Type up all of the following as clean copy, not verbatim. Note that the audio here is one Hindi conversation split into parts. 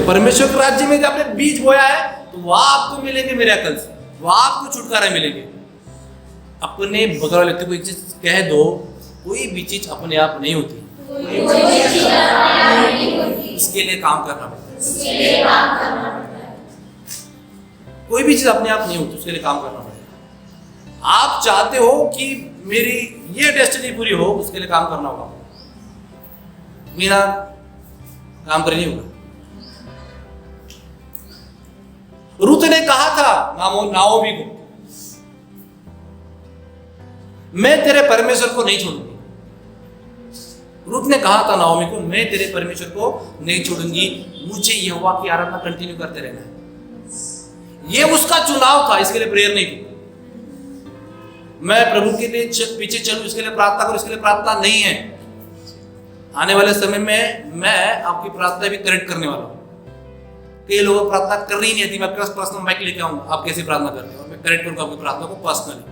परमेश्वर के राज्य में जब आपने बीज बोया है तो वहां आपको मिलेंगे मिरेकल्स, वहां आपको छुटकारा मिलेंगे। अपने बगल वाले व्यक्ति को एक चीज कह दो, कोई भी चीज अपने आप नहीं होती, उसके लिए काम करना पड़ता है। कोई भी चीज अपने आप नहीं होती, उसके लिए काम करना पड़ेगा। आप चाहते हो कि मेरी ये डेस्टिनी पूरी हो, उसके लिए काम करना होगा, बिना काम करे नहीं होगा। रूत ने कहा था नाओमी को, मैं तेरे परमेश्वर को नहीं छोड़ूंगी। रूत ने कहा था नाओमी को, मैं तेरे परमेश्वर को नहीं छोड़ूंगी, मुझे यहोवा की आराधना कंटिन्यू करते रहना है। ये उसका चुनाव था, इसके लिए प्रेयर नहीं की। मैं प्रभु के लिए पीछे चलूं, इसके लिए प्रार्थना करूं, इसके लिए प्रार्थना नहीं है। आने वाले समय में मैं आपकी प्रार्थना भी करेक्ट करने वाला हूं। कई लोग प्रार्थना कर रही नहीं थी, मैं आपके पास पर्सनल माइक लेके आऊंगा, आप कैसे प्रार्थना करते हो, मैं करेक्ट करूंगा आपकी प्रार्थना को पर्सनली।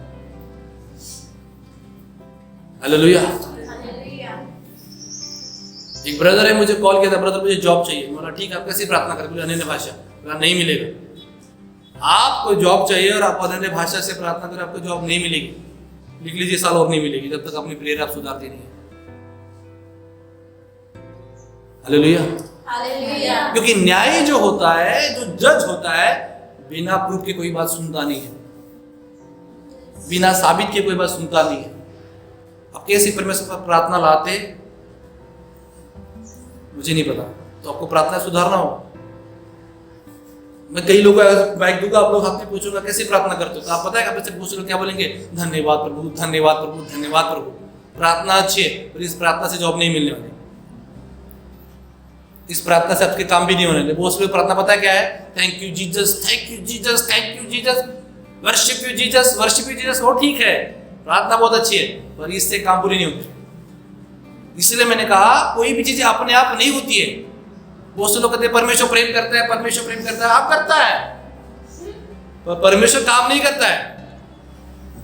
हालेलुया। एक ब्रदर है, मुझे कॉल किया था, ब्रदर मुझे जॉब चाहिए। बोला ठीक है, आप कैसी प्रार्थना करें, बोले अन्य भाषा। बोला नहीं मिलेगा। आपको जॉब चाहिए और आप अन्य भाषा से प्रार्थना करें, आपको जॉब नहीं मिलेगी। लिख लीजिए, साल और नहीं मिलेगी, जब तक अपनी प्रेयर आप सुधारते नहीं है। हालेलुया। क्योंकि न्याय जो होता है, जो जज होता है, बिना प्रूफ के कोई बात सुनता नहीं है, बिना साबित के कोई बात सुनता नहीं है। आप कैसे परमेश्वर पर प्रार्थना लाते मुझे नहीं पता, तो आपको प्रार्थना सुधारना होगा। मैं कई लोगों को बाइक दूंगा, आप लोग आपसे पूछूंगा कैसे प्रार्थना करते हो, तो आप पता है आपसे पूछोगे क्या बोलेंगे, धन्यवाद प्रभु, धन्यवाद प्रभु, धन्यवाद प्रभु। प्रार्थना अच्छी है, पर इस प्रार्थना से जॉब नहीं मिलने वाली, इस प्रार्थना से आपके काम भी नहीं होने वाले। बहुत से प्रार्थना पता है क्या है, thank you Jesus, thank you Jesus, thank you Jesus, worship you Jesus, worship you Jesus. वो ठीक है, प्रार्थना बहुत अच्छी है, पर इससे काम पूरी नहीं होती। इसलिए मैंने कहा कोई भी चीज अपने आप नहीं होती है। बहुत से लोग कहते हैं परमेश्वर प्रेम करता है, परमेश्वर प्रेम करता है। आप करता है, पर परमेश्वर काम नहीं करता है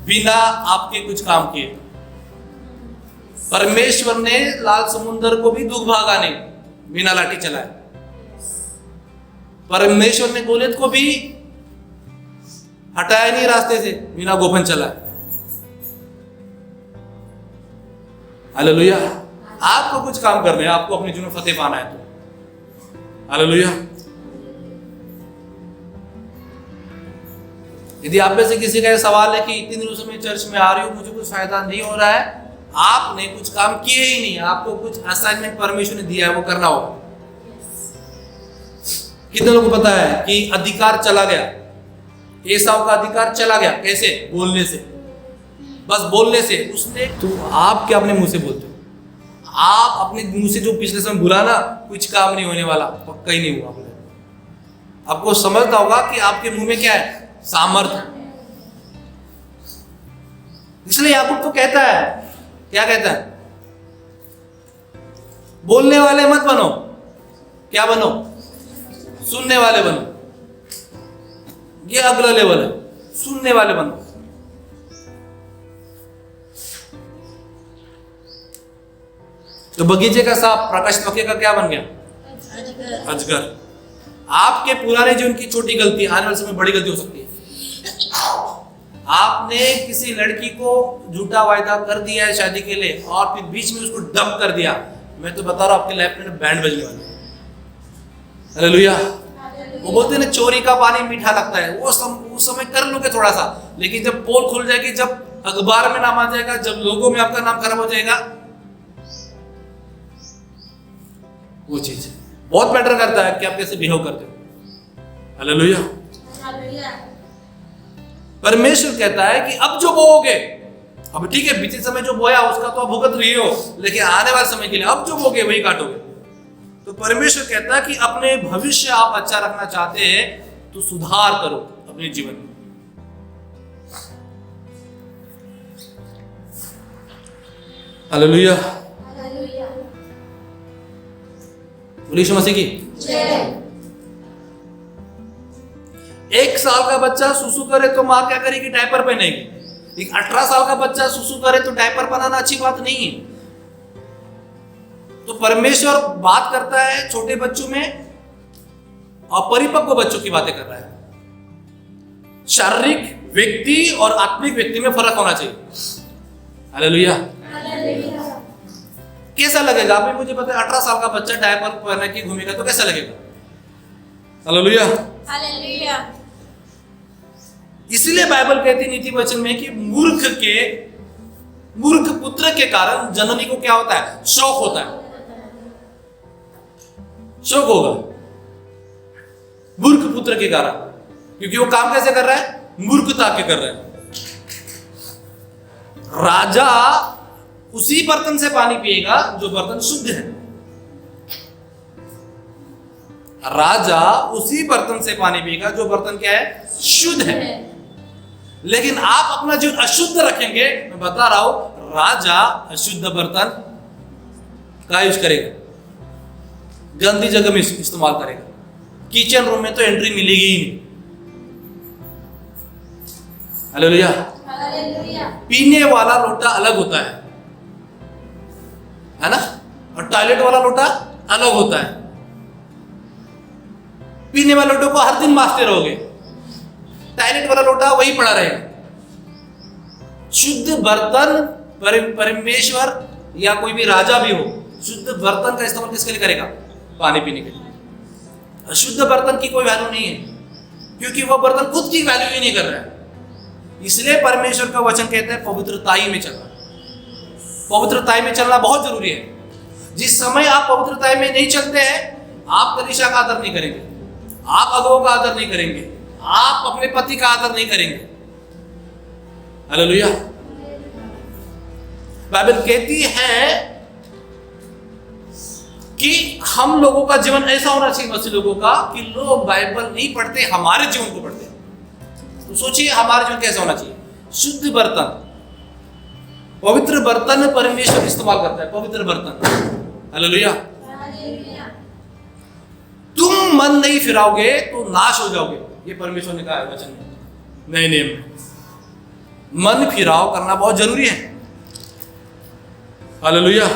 बिना आपके कुछ काम किए। परमेश्वर ने लाल समुद्र को भी दुख भागा नहीं बिना लाठी चलाए। परमेश्वर ने गोलियत को भी हटाया नहीं रास्ते से बिना गोफन चलाए। हालेलुया। आपको कुछ काम करने हैं, आपको अपने जीवन में फतेह पाना है तो। हालेलुया। यदि आप में से किसी का सवाल है कि इतने दिनों से मैं चर्च में आ रही हूं, मुझे कुछ फायदा नहीं हो रहा है, आपने कुछ काम किए ही नहीं, आपको कुछ असाइनमेंट परमेश्वर ने दिया है, वो करना होगा। कितने लोगों को पता है कि अधिकार चला गया, एसाव का अधिकार चला गया, कैसे? बोलने से, बस बोलने से। उसने तो आप क्या अपने मुंह से बोलते हो? आप अपने मुंह से जो पिछले समय बोला ना, कुछ काम नहीं होने वाला, पक्का ही नहीं हुआ। आपको समझना होगा कि आपके मुंह में क्या है, सामर्थ्य। इसलिए याकूब तो कहता है, क्या कहता है, बोलने वाले मत बनो, क्या बनो? सुनने वाले बनो। ये अगला लेवल है, सुनने वाले बनो। तो बगीचे का सांप प्रकाश पके का क्या बन गया? अजगर। आपके पुराने जीवन की छोटी गलती आने वाले समय बड़ी गलती हो सकती है। आपने किसी लड़की को झूठा वायदा कर दिया है शादी के लिए और फिर बीच में उसको डंप कर दिया, मैं तो बता रहा हूं आपके लाइफ में बैंड बजने वाला है। हालेलुया। वो बोलते हैं ना, चोरी का पानी मीठा लगता है। वो समय कर लोगे थोड़ा सा, लेकिन जब पोल खुल जाएगी, जब अखबार में नाम आ जाएगा, जब लोगों में आपका नाम खराब हो जाएगा, वो चीज बहुत मैटर करता है कि आप कैसे बिहेव करते हो। हालेलुया। परमेश्वर कहता है कि अब जो बोओगे, अब ठीक है बीते समय जो बोया उसका तो आप भुगत रही हो, लेकिन आने वाले समय के लिए अब जो बोगे वही काटोगे। तो परमेश्वर कहता है कि अपने भविष्य आप अच्छा रखना चाहते हैं तो सुधार करो अपने जीवन में। हालेलुया। यीशु मसीह की। 1 साल का बच्चा सुसु करे तो माँ क्या करेगी? डायपर पहनेगी। एक 18 साल का बच्चा सुसु करे तो डायपर पहनाना अच्छी बात नहीं है। तो परमेश्वर बात करता है छोटे बच्चों में और परिपक्व बच्चों की बातें कर रहा है। शारीरिक व्यक्ति और आत्मिक व्यक्ति में फर्क होना चाहिए। हालेलुया। कैसा लगेगा? अभी मुझे पता है 18 साल का बच्चा डायपर पहन के घूमेगा तो कैसा लगेगा? हालेलुया। हालेलुया। इसलिए बाइबल कहती है नीति वचन में कि मूर्ख पुत्र के कारण जननी को क्या होता है? शोक होता है। शोक होगा मूर्ख पुत्र के कारण, क्योंकि वो काम कैसे कर रहा है? मूर्खता के कर रहा है। राजा उसी बर्तन से पानी पिएगा जो बर्तन शुद्ध है। राजा उसी बर्तन से पानी पिएगा जो बर्तन क्या है? शुद्ध है। लेकिन आप अपना जीवन अशुद्ध रखेंगे, मैं बता रहा हूं, राजा अशुद्ध बर्तन का यूज करेगा, गंदी जगह में इस्तेमाल करेगा। किचन रूम में तो एंट्री मिलेगी ही नहीं। हालेलुया। पीने वाला लोटा अलग होता है ना? और टॉयलेट वाला लोटा अलग होता है। पीने वाले लोटों को हर दिन मांजते रहोगे, टॉयलेट वाला लोटा वही पड़ा रहेगा। शुद्ध बर्तन, परमेश्वर या कोई भी राजा भी हो, शुद्ध बर्तन का इस्तेमाल किसके लिए करेगा? पानी पीने के लिए। अशुद्ध बर्तन की कोई वैल्यू नहीं है, क्योंकि वह बर्तन खुद की वैल्यू ही नहीं कर रहा है। इसलिए परमेश्वर का वचन कहता है पवित्रताई में चलना। पवित्रताई में चलना बहुत जरूरी है। जिस समय आप पवित्रताई में नहीं चलते हैं, आप कलीसिया का आदर नहीं करेंगे, आप अगुओं का आदर नहीं करेंगे, आप अपने पति का आदर नहीं करेंगे। हालेलुया। बाइबल कहती है कि हम लोगों का जीवन ऐसा होना चाहिए, मसीह लोगों का, कि लोग बाइबल नहीं पढ़ते, हमारे जीवन को पढ़ते हैं। तो सोचिए हमारा जीवन कैसा होना चाहिए? शुद्ध बर्तन, पवित्र बर्तन परमेश्वर इस्तेमाल करता है, पवित्र बर्तन। हालेलुया। तुम मन नहीं फिराओगे तो नाश हो जाओगे, ये परमेश्वर ने कहा है वचन में, नए नियम में। मन फिराव करना बहुत जरूरी है। हालेलुया।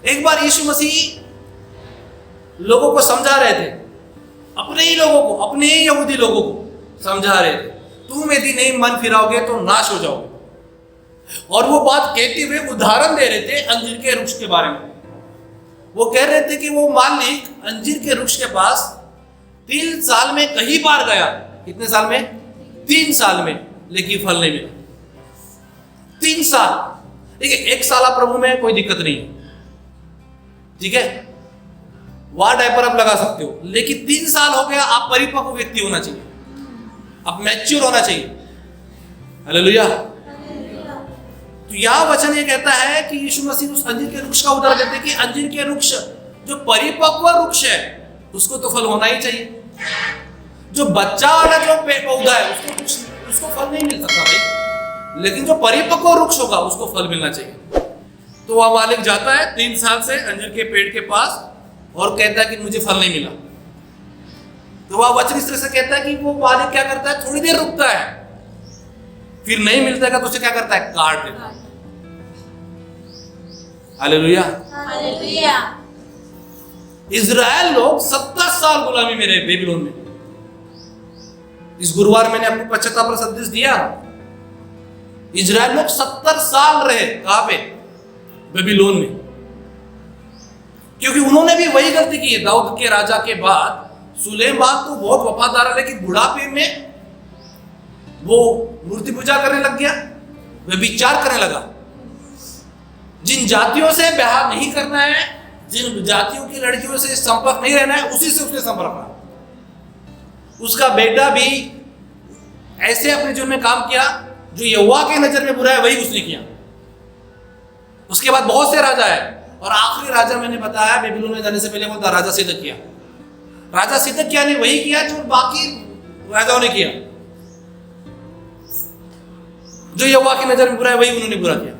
एक बार यीशु मसीह लोगों को समझा रहे थे, अपने ही लोगों को, अपने ही यहूदी लोगों को समझा रहे थे, तुम यदि नहीं मन फिराओगे तो नाश हो जाओगे। और वो बात कहते हुए उदाहरण दे रहे थे अंजीर के वृक्ष के बारे में। वो कह रहे थे कि वो मालिक अंजीर के वृक्ष के पास 3 साल में कई बार गया। कितने साल में? 3 साल में, लेकिन फल नहीं मिला। 3 साल। ठीक है, 1 साल आप प्रभु में कोई दिक्कत नहीं है, ठीक है, वहां डायपर आप लगा सकते हो। लेकिन 3 साल हो गया, आप परिपक्व व्यक्ति होना चाहिए, आप मैच्योर होना चाहिए। हालेलुया। तो यह वचन ये कहता है कि यीशु मसीह उस अंजीर के वृक्ष का उदाहरण देते हैं कि अंजीर के वृक्ष जो परिपक्व वृक्ष है उसको तो फल होना ही चाहिए। जो बच्चा वाला जो पौधा है उसको फल नहीं मिल सकता भाई, लेकिन जो परिपक्व वृक्ष होगा उसको फल मिलना चाहिए। तो वह मालिक जाता है 3 साल से अंजीर के पेड़ के पास और कहता है कि मुझे फल नहीं मिला। तो वह वचन इस तरह से कहता है कि वो मालिक क्या करता है, थोड़ी देर रुकता है, फिर नहीं मिलता है तो उसे क्या करता है, काट देता है। हालेलुया। हालेलुया। इजराइल लोग 70 साल गुलामी में रहे बेबीलोन में। इस गुरुवार मैंने आपको 75 संदेश दिया। इजराइल लोग 70 साल रहे, कहां पे? बेबीलोन में। क्योंकि उन्होंने भी वही गलती की है। दाऊद के राजा के बाद सुलेमान तो बहुत वफादार है, लेकिन बुढ़ापे में वो मूर्ति पूजा करने लग गया, व्यभिचार करने लगा। जिन जातियों से ब्याह नहीं करना है, जिन जातियों की लड़कियों से संपर्क नहीं रहना है, उसी से उसने संपर्क रखा। उसका बेटा भी ऐसे अपने जीवन में काम किया जो यहोवा के नजर में बुरा है, वही उसने किया। उसके बाद बहुत से राजा है, और आखिरी राजा मैंने बताया बेबीलोन में जाने से पहले कौन था? राजा सिदकिय्याह। राजा सिदकिय्याह ने वही किया जो बाकी राजाओं ने किया। जो यहोवा की नजर में बुरा है वही उन्होंने बुरा किया।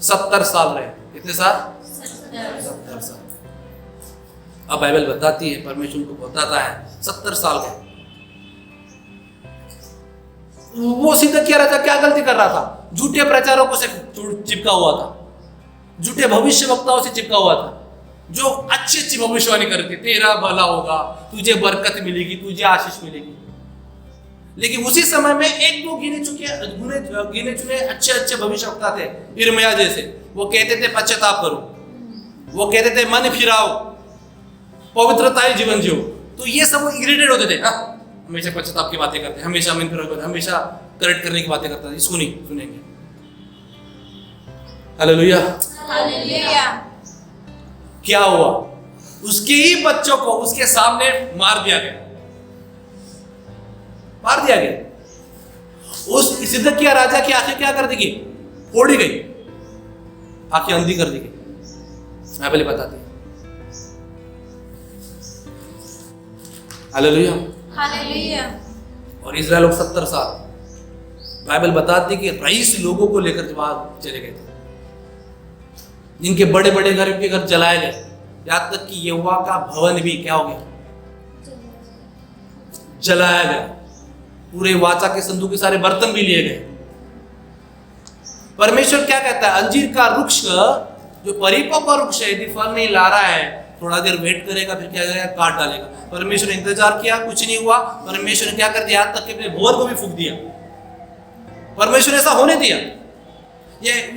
70 साल रहे। कितने साल? 70 साल। अब बाइबल बताती है, परमेश्वर को बताता है 70 साल का। वो सिदकिय्याह राजा क्या गलती कर रहा था? झूठे प्रचारकों से चिपका हुआ था, झूठे भविष्यवक्ताओं से चिपका हुआ था। जो अच्छी अच्छी भविष्यवाणी करती, तेरा भला होगा, तुझे बरकत मिलेगी, तुझे आशीष मिलेगी। लेकिन उसी समय में एक दो गिने चुने अच्छे अच्छे भविष्यवक्ता थे, यिर्मयाह जैसे। वो कहते थे पश्चाताप करो, वो कहते थे मन फिराओ, पवित्रता जीवन जियो। तो ये सब इरिटेट होते थे, हमेशा पश्चाताप की बातें करते, हमेशा मन फिराओ, हमेशा करेक्ट करने की बातें करता, इसको नहीं सुनेंगे। हालेलुया। हालेलुया। क्या हुआ? उसके ही बच्चों को उसके सामने मार दिया गया। उस सिदकिय्याह राजा की आंखें क्या कर दी गई? फोड़ी गई, आंखें अंधी कर दी गई। बाइबल बताती है। हालेलुया। हालेलुया। और इजराइल लोग 70 साल, बाइबल बताती है कि रईस लोगों को लेकर वहां चले गए थे, जिनके बड़े बड़े घर, उनके घर जलाए गए, यहां तक कि यहोवा का भवन भी क्या हो गया? जलाया गया। पूरे वाचा के संदूक के सारे बर्तन भी लिए गए। परमेश्वर क्या कहता है? अंजीर का वृक्ष जो परिपक्व वृक्ष है, यदि फल नहीं ला रहा है, थोड़ा देर वेट करेगा, फिर क्या करेगा? काट डालेगा। परमेश्वर ने इंतजार किया, कुछ नहीं हुआ। परमेश्वर ने क्या कर दिया? तक के अपने भोर को भी फूंक दिया। परमेश्वर ने ऐसा होने दिया।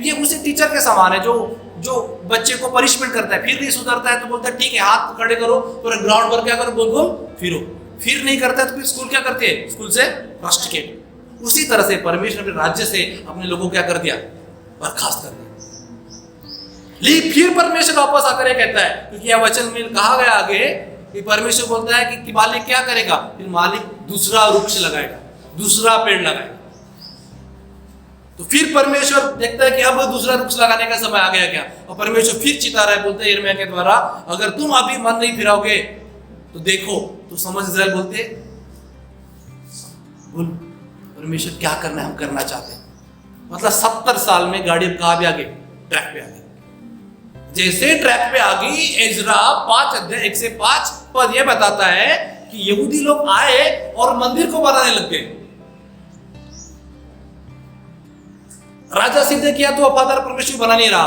ये उसी टीचर के समान है जो बच्चे को पनिशमेंट करता है, फिर नहीं सुधरता है तो बोलता है ठीक है, हाथ खड़े करो, पूरा ग्राउंड पर क्या करो, गोल गोल फिरो। फिर नहीं करता है तो फिर स्कूल क्या करते हैं? स्कूल से रस्टिकेट। उसी तरह से परमेश्वर ने राज्य से अपने लोगों को क्या कर दिया? बर्खास्त कर दिया। लेकिन फिर परमेश्वर वापस आकर ये कहता है, क्योंकि यह वचन में कहा गया आगे कि परमेश्वर बोलता है कि मालिक क्या करेगा? फिर मालिक दूसरा वृक्ष लगाएगा, दूसरा पेड़ लगाएगा। तो फिर परमेश्वर देखता है कि अब दूसरा वृक्ष लगाने का समय आ गया क्या? और परमेश्वर फिर चिता रहा है, बोलता है यिर्मयाह के द्वारा, अगर तुम अभी मन नहीं फिराओगे तो देखो, तो समझ इस्राएल बोलते बोल परमेश्वर क्या करना है, हम करना चाहते हैं। मतलब 70 साल में गाड़ी कहां भी आ गई? ट्रैक पे आ गई। जैसे ट्रैक पे आ गई, इज़रा 5 अध्याय 1 से 5 पद यह बताता है कि यहूदी लोग आए और मंदिर को बनाने लग गए। राजा सिदकिय्याह तो वफादार परमेश्वर बना नहीं रहा,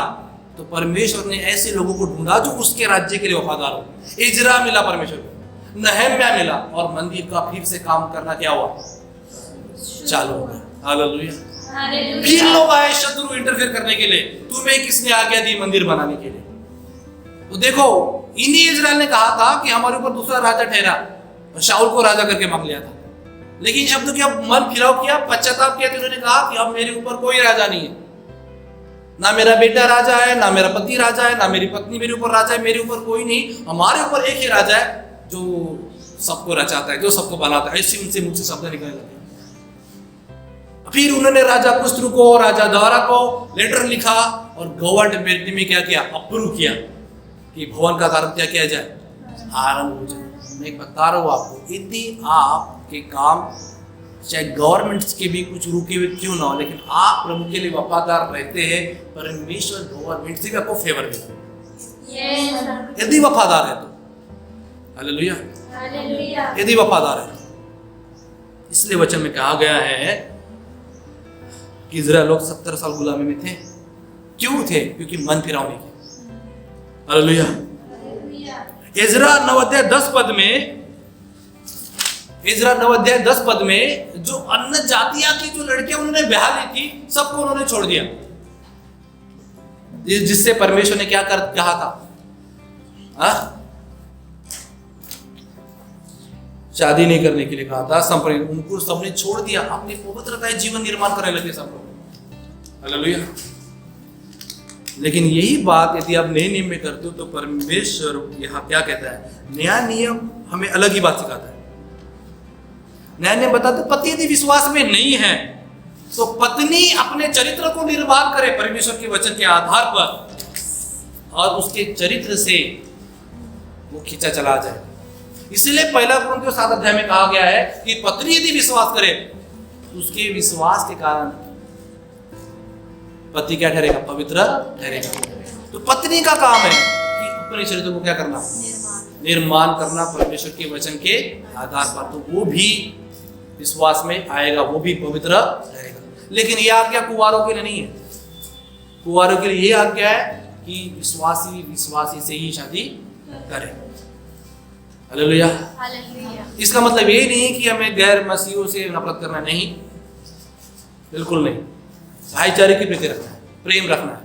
तो परमेश्वर ने ऐसे लोगों को ढूंढा जो उसके राज्य के लिए वफादार हो। इज़रा मिला परमेश्वर को, नहम्याह मिला, और मंदिर का फिर से काम करना क्या हुआ? चालू हो गया। हालेलुया। फिर लोग आए शत्रु इंटरफेयर करने के लिए, तुम्हें किसने आज्ञा दी मंदिर बनाने के लिए? तो देखो, इन्हीं इज़राइल ने कहा था कि हमारे ऊपर दूसरा राजा ठहरा, और शाऊल को राजा करके मांग लिया था। लेकिन शब्द क्या मन फिराव किया, पश्चाताप किया, तो उन्होंने कहा कि अब मेरे ऊपर कोई राजा नहीं है, ना मेरा बेटा राजा है, ना मेरा पति राजा है, ना मेरी पत्नी मेरे ऊपर राजा है, मेरे ऊपर कोई नहीं, हमारे ऊपर एक ही राजा है जो सबको रचाता है, जो सबको बनाता है। ऐसी उनसे मुझसे शब्द निकलने लगे। फिर उन्होंने राजा कुस्त्रु को, राजा दारा को लेटर लिखा और गवर्नमेंट में क्या किया? अप्रूव किया कि भवन का कार्य क्या किया जाए? आरंभ हो जाए। मैं बता रहा हूं आपको, यदि आपके काम चाहे गवर्नमेंट के भी कुछ रुके हुए क्यों ना हो, लेकिन आप प्रभु के लिए वफादार रहते हैं, परमेश्वर गवर्नमेंट से भी आपको फेवर देता है, यदि वफादार है तो। हालेलुया। हालेलुया। यदि वफादार है तो। इसलिए वचन में कहा गया है कि इज़राइल लोग 70 साल गुलामी में थे। क्यों थे? क्योंकि मन फिराव नहीं किया। हालेलुया। इज़रा 9 अध्याय 10 पद में, इज़रा 9 अध्याय 10 पद में जो अन्य जातियां की जो लड़कियां उन्होंने ब्याह ली थी, सबको उन्होंने छोड़ दिया, जिससे परमेश्वर ने क्या कहा था? शादी नहीं करने के लिए कहा था। संपूर्ण उनको सबने छोड़ दिया, अपनी पवित्रता जीवन निर्माण करने लगे सब लोग। हालेलुया। लेकिन यही बात यदि आप नए नियम में करते हो तो परमेश्वर यहाँ क्या कहता है? नया नियम हमें अलग ही बात सिखाता है। नया नियम बताते पति यदि विश्वास में नहीं है तो पत्नी अपने चरित्र को निर्माण करे परमेश्वर के वचन के आधार पर, और उसके चरित्र से वो खींचा चला जाए। इसलिए 1 कुरिन्थियों 7 अध्याय में कहा गया है कि पत्नी यदि विश्वास करे तो उसके विश्वास के कारण पति क्या ठहरेगा? पवित्र ठहरेगा। तो पत्नी का काम है कि अपने चरित्र को क्या करना? निर्माण करना परमेश्वर के वचन के आधार पर, तो वो भी विश्वास में आएगा, वो भी पवित्र रहेगा। लेकिन ये आज्ञा कुंवारों के लिए नहीं है। कुंवारों के लिए ये आज्ञा है कि विश्वासी से ही शादी करें। हालेलुया। हालेलुया। इसका मतलब ये नहीं कि हमें गैर मसीहों से नफरत करना, नहीं, बिल्कुल नहीं। भाईचारे की प्रीति रखना है, प्रेम रखना है।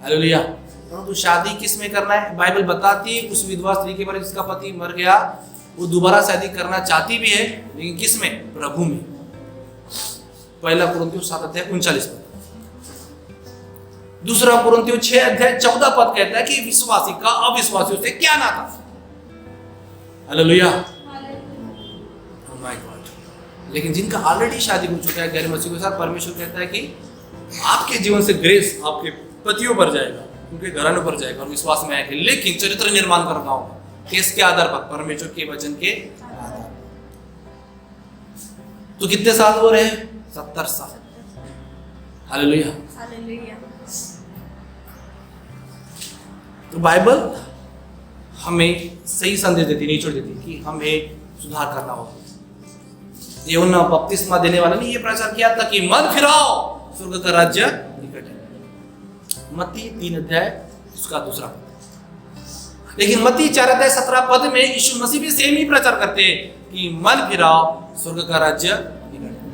हालेलुया। परंतु शादी किस में करना है? बाइबल बताती है उस विधवा स्त्री के बारे में जिसका पति मर गया, वो दोबारा शादी करना चाहती भी है, लेकिन किस में? प्रभु में। पहला कुरिन्थियों 7:39। दूसरा कुरिन्थियों 6:14 कहता है कि विश्वासी का अविश्वासियों से क्या नाता। हालेलुया। Oh my God। लेकिन जिनका ऑलरेडी शादी हो चुका है गैर मसीह के साथ, परमेश्वर कहता है कि आपके जीवन से ग्रेस आपके पतियों पर जाएगा, उनके घरानों पर जाएगा और विश्वास में आएगा, लेकिन चरित्र निर्माण करना होगा। किसके आधार पर? परमेश्वर के वचन के आधार पर। तो कितने साल हो रहे? 70 साल। हालेलुया। हालेलुया। तो बाइबल हमें सही संदेश देती, निचोड़ देती कि हमें सुधार करना होगा। यूहन्ना बपतिस्मा देने वाले ने यह प्रचार किया था कि मन फिराओ, स्वर्ग का राज्य निकट है। मत्ती 3 उसका दूसरा पद। लेकिन मत्ती 4:17 में यीशु मसीह भी सेम ही प्रचार करते हैं कि मन फिराओ, स्वर्ग का राज्य निकट है।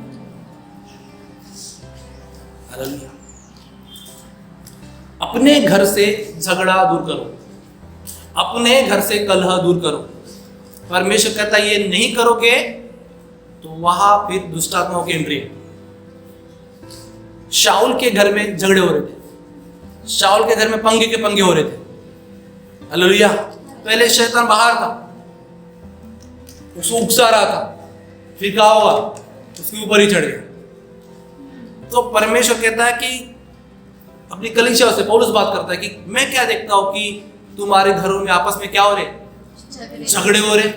हालेलुया। अपने घर से झगड़ा दूर करो, अपने घर से कलह दूर करो। परमेश्वर कहता है ये नहीं करोगे तो वहां फिर दुष्ट आत्माओं की एंट्री है। शाऊल के घर में झगड़े हो रहे थे, शाऊल के घर में पंगे के पंगे हो रहे थे। हालेलुया। पहले शैतान बाहर था, उसको उकसा रहा था, फिर क्या हुआ? उसके ऊपर ही चढ़ गया। तो परमेश्वर कहता है कि अपनी कलीसिया से पौलुस बात करता है कि मैं क्या देखता हूं कि तुम्हारे घरों में आपस में क्या हो रहे? झगड़े हो रहे।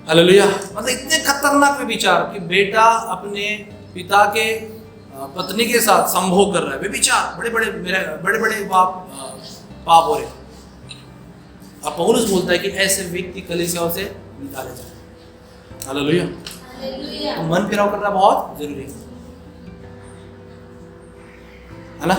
हालेलुया। मतलब इतने खतरनाक विचार कि बेटा अपने पिता के पत्नी के साथ संभोग कर रहा है, वे विचार बड़े बड़े पाप हो रहे। अब पौलुस बोलता है कि ऐसे व्यक्ति कलीसियाओं से निकाले जाए। हालेलुया। तो मन फिराव करना बहुत जरूरी है ना।